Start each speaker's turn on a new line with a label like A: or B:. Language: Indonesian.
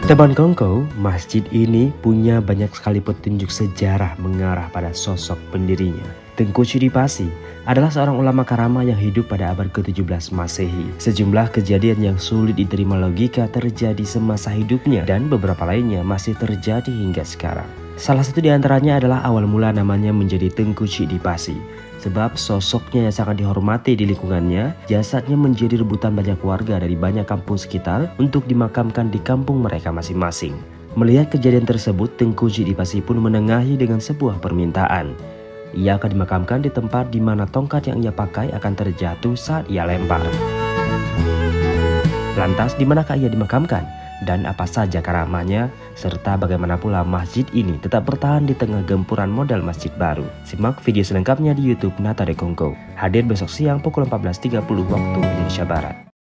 A: Teman Kongko, masjid ini punya banyak sekali petunjuk sejarah mengarah pada sosok pendirinya. Tengku Sidipasi adalah seorang ulama Karama yang hidup pada abad ke-17 Masehi. Sejumlah kejadian yang sulit diterima logika terjadi semasa hidupnya dan beberapa lainnya masih terjadi hingga sekarang. Salah satu di antaranya adalah awal mula namanya menjadi Tengku Sidipasi. Sebab sosoknya yang sangat dihormati di lingkungannya, jasadnya menjadi rebutan banyak warga dari banyak kampung sekitar untuk dimakamkan di kampung mereka masing-masing. Melihat kejadian tersebut, Tengku Sidipasi pun menengahi dengan sebuah permintaan. Ia akan dimakamkan di tempat di mana tongkat yang ia pakai akan terjatuh saat ia lempar. Lantas, di manakah ia dimakamkan? Dan apa saja karamahnya, serta bagaimana pula masjid ini tetap bertahan di tengah gempuran modal masjid baru. Simak video selengkapnya di YouTube Nata de Kongko. Hadir besok siang pukul 14.30 waktu Indonesia Barat.